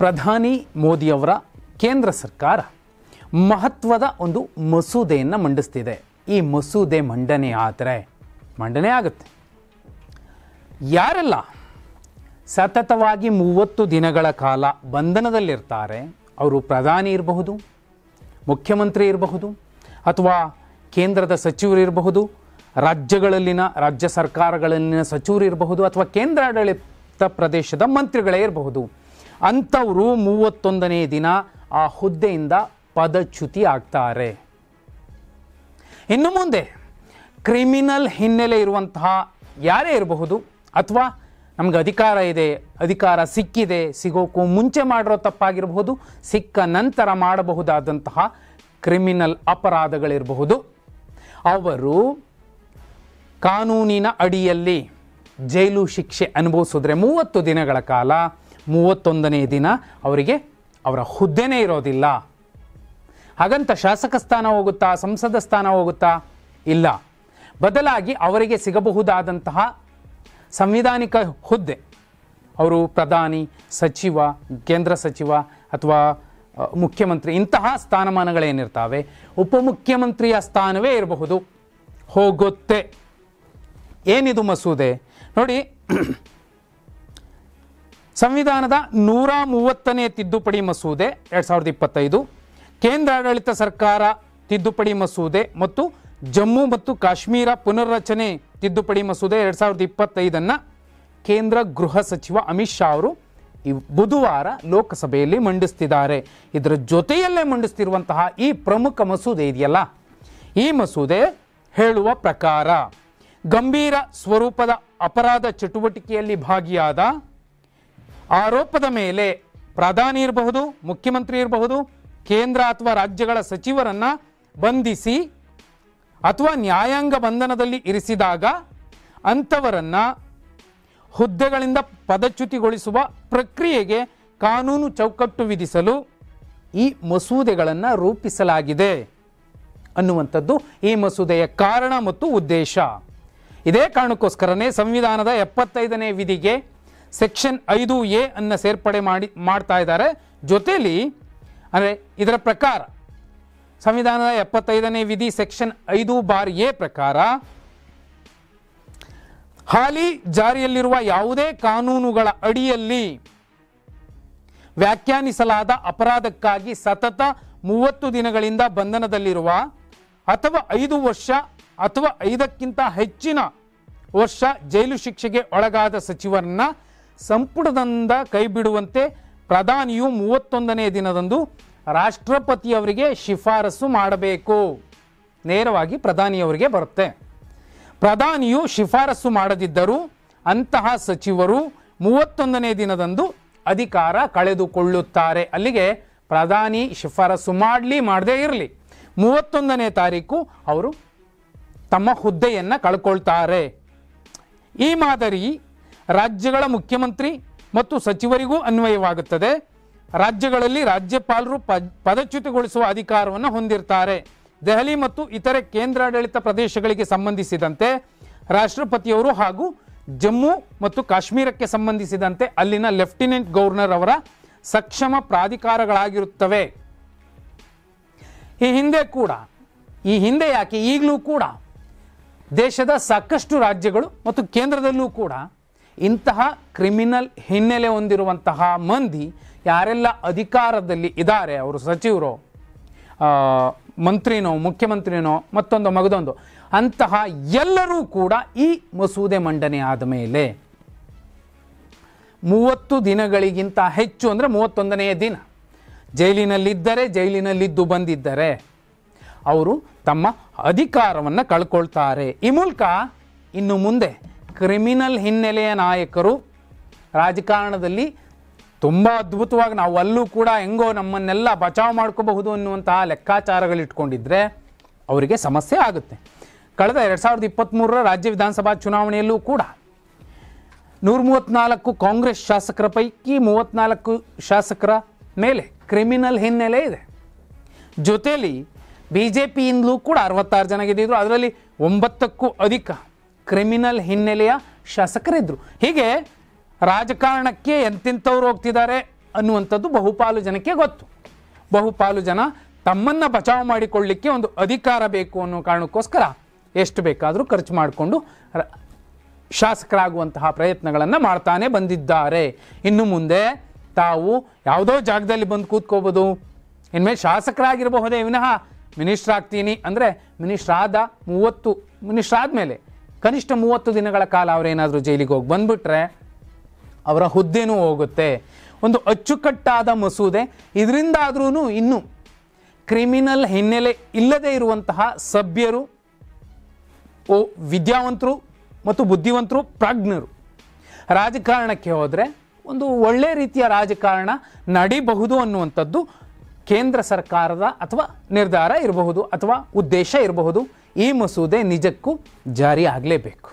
ಪ್ರಧಾನಿ ಮೋದಿಯವರ ಕೇಂದ್ರ ಸರ್ಕಾರ ಮಹತ್ವದ ಒಂದು ಮಸೂದೆಯನ್ನು ಮಂಡಿಸ್ತಿದೆ. ಈ ಮಸೂದೆ ಮಂಡನೆ ಆಗುತ್ತೆ. ಯಾರೆಲ್ಲ ಸತತವಾಗಿ 30 ದಿನಗಳ ಕಾಲ ಬಂಧನದಲ್ಲಿರ್ತಾರೆ, ಅವರು ಪ್ರಧಾನಿ ಇರಬಹುದು, ಮುಖ್ಯಮಂತ್ರಿ ಇರಬಹುದು, ಅಥವಾ ಕೇಂದ್ರದ ಸಚಿವರು ಇರಬಹುದು, ರಾಜ್ಯ ಸರ್ಕಾರಗಳಲ್ಲಿನ ಸಚಿವರು ಇರಬಹುದು, ಅಥವಾ ಕೇಂದ್ರಾಡಳಿತ ಪ್ರದೇಶದ ಮಂತ್ರಿಗಳೇ ಇರಬಹುದು. ಅಂಥವರು 31ನೇ ದಿನ ಆ ಹುದ್ದೆಯಿಂದ ಪದಚ್ಯುತಿ ಆಗ್ತಾರೆ. ಇನ್ನು ಮುಂದೆ ಕ್ರಿಮಿನಲ್ ಹಿನ್ನೆಲೆ ಇರುವಂತಹ ಯಾರೇ ಇರಬಹುದು, ಅಥವಾ ನಮ್ಗೆ ಅಧಿಕಾರ ಇದೆ, ಅಧಿಕಾರ ಸಿಕ್ಕಿದೆ, ಸಿಗೋಕ್ಕೂ ಮುಂಚೆ ಮಾಡಿರೋ ತಪ್ಪಾಗಿರಬಹುದು, ಸಿಕ್ಕ ನಂತರ ಮಾಡಬಹುದಾದಂತಹ ಕ್ರಿಮಿನಲ್ ಅಪರಾಧಗಳಿರಬಹುದು, ಅವರು ಕಾನೂನಿನ ಅಡಿಯಲ್ಲಿ ಜೈಲು ಶಿಕ್ಷೆ ಅನುಭವಿಸಿದ್ರೆ 30 ದಿನಗಳ ಕಾಲ 31ನೇ ದಿನ ಅವರಿಗೆ ಅವರ ಹುದ್ದೆನೇ ಇರೋದಿಲ್ಲ. ಹಾಗಂತ ಶಾಸಕ ಸ್ಥಾನ ಹೋಗುತ್ತಾ, ಸಂಸದ ಸ್ಥಾನ ಹೋಗುತ್ತಾ? ಇಲ್ಲ. ಬದಲಾಗಿ ಅವರಿಗೆ ಸಿಗಬಹುದಾದಂತಹ ಸಂವಿಧಾನಿಕ ಹುದ್ದೆ, ಅವರು ಪ್ರಧಾನಿ, ಸಚಿವ, ಕೇಂದ್ರ ಸಚಿವ ಅಥವಾ ಮುಖ್ಯಮಂತ್ರಿ, ಇಂತಹ ಸ್ಥಾನಮಾನಗಳೇನಿರ್ತಾವೆ, ಉಪಮುಖ್ಯಮಂತ್ರಿಯ ಸ್ಥಾನವೇ ಇರಬಹುದು, ಹೋಗುತ್ತೆ. ಏನಿದು ಮಸೂದೆ ನೋಡಿ, ಸಂವಿಧಾನದ 130ನೇ ತಿದ್ದುಪಡಿ ಮಸೂದೆ 2025, ಕೇಂದ್ರಾಡಳಿತ ಸರ್ಕಾರ ತಿದ್ದುಪಡಿ ಮಸೂದೆ ಮತ್ತು ಜಮ್ಮು ಮತ್ತು ಕಾಶ್ಮೀರ ಪುನರ್ರಚನೆ ತಿದ್ದುಪಡಿ ಮಸೂದೆ 2025 ಕೇಂದ್ರ ಗೃಹ ಸಚಿವ ಅಮಿತ್ ಶಾ ಅವರು ಬುಧವಾರ ಲೋಕಸಭೆಯಲ್ಲಿ ಮಂಡಿಸ್ತಿದ್ದಾರೆ. ಇದರ ಜೊತೆಯಲ್ಲೇ ಮಂಡಿಸ್ತಿರುವಂತಹ ಈ ಪ್ರಮುಖ ಮಸೂದೆ ಇದೆಯಲ್ಲ, ಈ ಮಸೂದೆ ಹೇಳುವ ಪ್ರಕಾರ ಗಂಭೀರ ಸ್ವರೂಪದ ಅಪರಾಧ ಚಟುವಟಿಕೆಯಲ್ಲಿ ಭಾಗಿಯಾದ ಆರೋಪದ ಮೇಲೆ ಪ್ರಧಾನಿ ಇರಬಹುದು, ಮುಖ್ಯಮಂತ್ರಿ ಇರಬಹುದು, ಕೇಂದ್ರ ಅಥವಾ ರಾಜ್ಯಗಳ ಸಚಿವರನ್ನು ಬಂಧಿಸಿ ಅಥವಾ ನ್ಯಾಯಾಂಗ ಬಂಧನದಲ್ಲಿ ಇರಿಸಿದಾಗ ಅಂಥವರನ್ನು ಹುದ್ದೆಗಳಿಂದ ಪದಚ್ಯುತಿಗೊಳಿಸುವ ಪ್ರಕ್ರಿಯೆಗೆ ಕಾನೂನು ಚೌಕಟ್ಟು ವಿಧಿಸಲು ಈ ಮಸೂದೆಗಳನ್ನು ರೂಪಿಸಲಾಗಿದೆ ಅನ್ನುವಂಥದ್ದು ಈ ಮಸೂದೆಯ ಕಾರಣ ಮತ್ತು ಉದ್ದೇಶ. ಇದೇ ಕಾರಣಕ್ಕೋಸ್ಕರನೇ ಸಂವಿಧಾನದ 75ನೇ ವಿಧಿಗೆ ಸೆಕ್ಷನ್ 5A ಅನ್ನು ಸೇರ್ಪಡೆ ಮಾಡ್ತಾ ಇದ್ದಾರೆ. ಜೊತೆಯಲ್ಲಿ ಅಂದರೆ ಇದರ ಪ್ರಕಾರ ಸಂವಿಧಾನದ 75ನೇ ವಿಧಿ ಸೆಕ್ಷನ್ 5(a) ಪ್ರಕಾರ ಹಾಲಿ ಜಾರಿಯಲ್ಲಿರುವ ಯಾವುದೇ ಕಾನೂನುಗಳ ಅಡಿಯಲ್ಲಿ ವ್ಯಾಖ್ಯಾನಿಸಲಾದ ಅಪರಾಧಕ್ಕಾಗಿ ಸತತ 30 ದಿನಗಳಿಂದ ಬಂಧನದಲ್ಲಿರುವ ಅಥವಾ 5 ವರ್ಷ ಅಥವಾ 5ಕ್ಕಿಂತ ಹೆಚ್ಚಿನ ವರ್ಷ ಜೈಲು ಶಿಕ್ಷೆಗೆ ಒಳಗಾದ ಸಚಿವರನ್ನ ಸಂಪುಟದಿಂದ ಕೈಬಿಡುವಂತೆ ಪ್ರಧಾನಿಯು 31ನೇ ದಿನದಂದು ರಾಷ್ಟ್ರಪತಿಯವರಿಗೆ ಶಿಫಾರಸು ಮಾಡಬೇಕು. ನೇರವಾಗಿ ಪ್ರಧಾನಿಯವರಿಗೆ ಬರುತ್ತೆ. ಪ್ರಧಾನಿಯು ಶಿಫಾರಸು ಮಾಡದಿದ್ದರೂ ಅಂತಹ ಸಚಿವರು 31ನೇ ದಿನದಂದು ಅಧಿಕಾರ ಕಳೆದುಕೊಳ್ಳುತ್ತಾರೆ. ಅಲ್ಲಿಗೆ ಪ್ರಧಾನಿ ಶಿಫಾರಸು ಮಾಡಲಿ ಮಾಡದೇ ಇರಲಿ 31ನೇ ತಾರೀಕು ಅವರು ತಮ್ಮ ಹುದ್ದೆಯನ್ನು ಕಳ್ಕೊಳ್ತಾರೆ. ಈ ಮಾದರಿ ರಾಜ್ಯಗಳ ಮುಖ್ಯಮಂತ್ರಿ ಮತ್ತು ಸಚಿವರಿಗೂ ಅನ್ವಯವಾಗುತ್ತದೆ. ರಾಜ್ಯಗಳಲ್ಲಿ ರಾಜ್ಯಪಾಲರು ಪದಚ್ಯುತಿಗೊಳಿಸುವ ಅಧಿಕಾರವನ್ನು ಹೊಂದಿರ್ತಾರೆ. ದೆಹಲಿ ಮತ್ತು ಇತರೆ ಕೇಂದ್ರಾಡಳಿತ ಪ್ರದೇಶಗಳಿಗೆ ಸಂಬಂಧಿಸಿದಂತೆ ರಾಷ್ಟ್ರಪತಿಯವರು ಹಾಗೂ ಜಮ್ಮು ಮತ್ತು ಕಾಶ್ಮೀರಕ್ಕೆ ಸಂಬಂಧಿಸಿದಂತೆ ಅಲ್ಲಿನ ಲೆಫ್ಟಿನೆಂಟ್ ಗವರ್ನರ್ ಅವರ ಸಕ್ಷಮ ಪ್ರಾಧಿಕಾರಗಳಾಗಿರುತ್ತವೆ. ಈ ಹಿಂದೆ ಯಾಕೆ ಈಗಲೂ ಕೂಡ ದೇಶದ ಸಾಕಷ್ಟು ರಾಜ್ಯಗಳು ಮತ್ತು ಕೇಂದ್ರದಲ್ಲೂ ಕೂಡ ಇಂತಹ ಕ್ರಿಮಿನಲ್ ಹಿನ್ನೆಲೆ ಹೊಂದಿರುವಂತಹ ಮಂದಿ ಯಾರೆಲ್ಲ ಅಧಿಕಾರದಲ್ಲಿ ಇದ್ದಾರೆ, ಅವರು ಸಚಿವರು, ಮಂತ್ರಿನೋ, ಮುಖ್ಯಮಂತ್ರಿನೋ, ಮತ್ತೊಂದು ಮಗದೊಂದು, ಅಂತಹ ಎಲ್ಲರೂ ಕೂಡ ಈ ಮಸೂದೆ ಮಂಡನೆ ಆದ ಮೇಲೆ 30 ದಿನಗಳಿಗಿಂತ ಹೆಚ್ಚು ಅಂದರೆ 31ನೇ ದಿನ ಜೈಲಿನಲ್ಲಿದ್ದರೆ, ಜೈಲಿನಲ್ಲಿದ್ದು ಬಂದಿದ್ದರೆ ಅವರು ತಮ್ಮ ಅಧಿಕಾರವನ್ನು ಕಳ್ಕೊಳ್ತಾರೆ. ಈ ಮೂಲಕ ಇನ್ನು ಮುಂದೆ ಕ್ರಿಮಿನಲ್ ಹಿನ್ನೆಲೆಯ ನಾಯಕರು ರಾಜಕಾರಣದಲ್ಲಿ ತುಂಬ ಅದ್ಭುತವಾಗಿ ನಾವು ಅಲ್ಲೂ ಕೂಡ ಹೆಂಗೋ ನಮ್ಮನ್ನೆಲ್ಲ ಬಚಾವ್ ಮಾಡ್ಕೋಬಹುದು ಅನ್ನುವಂತಹ ಲೆಕ್ಕಾಚಾರಗಳಿಟ್ಕೊಂಡಿದ್ರೆ ಅವರಿಗೆ ಸಮಸ್ಯೆ ಆಗುತ್ತೆ. ಕಳೆದ 2023ರ ರಾಜ್ಯ ವಿಧಾನಸಭಾ ಚುನಾವಣೆಯಲ್ಲೂ ಕೂಡ 134 ಕಾಂಗ್ರೆಸ್ ಶಾಸಕರ ಪೈಕಿ 34 ಶಾಸಕರ ಮೇಲೆ ಕ್ರಿಮಿನಲ್ ಹಿನ್ನೆಲೆ ಇದೆ. ಜೊತೆಯಲ್ಲಿ BJPಯಿಂದಲೂ ಕೂಡ 66 ಜನ ಗೆದ್ದಿದ್ರು. ಅದರಲ್ಲಿ 9ಕ್ಕೂ ಅಧಿಕ ಕ್ರಿಮಿನಲ್ ಹಿನ್ನೆಲೆಯ ಶಾಸಕರಿದ್ದರು. ಹೀಗೆ ರಾಜಕಾರಣಕ್ಕೆ ಎಂತೆಂಥವ್ರು ಹೋಗ್ತಿದ್ದಾರೆ, ಅನ್ನುವಂಥದ್ದು ಬಹುಪಾಲು ಜನಕ್ಕೆ ಗೊತ್ತು. ಬಹುಪಾಲು ಜನ ತಮ್ಮನ್ನು ಬಚಾವ್ ಮಾಡಿಕೊಳ್ಳಲಿಕ್ಕೆ ಒಂದು ಅಧಿಕಾರ ಬೇಕು ಅನ್ನೋ ಕಾರಣಕ್ಕೋಸ್ಕರ ಎಷ್ಟು ಬೇಕಾದರೂ ಖರ್ಚು ಮಾಡಿಕೊಂಡು ಶಾಸಕರಾಗುವಂತಹ ಪ್ರಯತ್ನಗಳನ್ನು ಮಾಡ್ತಾನೆ ಬಂದಿದ್ದಾರೆ. ಇನ್ನು ಮುಂದೆ ತಾವು ಯಾವುದೋ ಜಾಗದಲ್ಲಿ ಬಂದು ಕೂತ್ಕೋಬೋದು. ಇನ್ಮೇಲೆ ಶಾಸಕರಾಗಿರಬಹುದೇ ವಿನಃ ಮಿನಿಸ್ಟ್ರ್ ಆಗ್ತೀನಿ ಅಂದರೆ ಮಿನಿಸ್ಟ್ರ್ ಆದಮೇಲೆ ಕನಿಷ್ಠ 30 ದಿನಗಳ ಕಾಲ ಅವರೇನಾದರೂ ಜೈಲಿಗೆ ಹೋಗಿ ಬಂದುಬಿಟ್ರೆ ಅವರ ಹುದ್ದೆನೂ ಹೋಗುತ್ತೆ. ಒಂದು ಅಚ್ಚುಕಟ್ಟಾದ ಮಸೂದೆ. ಇದರಿಂದಾದ್ರೂ ಇನ್ನೂ ಕ್ರಿಮಿನಲ್ ಹಿನ್ನೆಲೆ ಇಲ್ಲದೆ ಇರುವಂತಹ ಸಭ್ಯರು, ವಿದ್ಯಾವಂತರು ಮತ್ತು ಬುದ್ಧಿವಂತರು, ಪ್ರಾಜ್ಞರು ರಾಜಕಾರಣಕ್ಕೆ ಹೋದರೆ ಒಂದು ಒಳ್ಳೆ ರೀತಿಯ ರಾಜಕಾರಣ ನಡಿಬಹುದು ಅನ್ನುವಂಥದ್ದು ಕೇಂದ್ರ ಸರ್ಕಾರದ ಅಥವಾ ನಿರ್ಧಾರ ಇರಬಹುದು ಅಥವಾ ಉದ್ದೇಶ ಇರಬಹುದು. ಈ ಮಸೂದೆ ನಿಜಕ್ಕೂ ಜಾರಿ ಆಗಲೇಬೇಕು.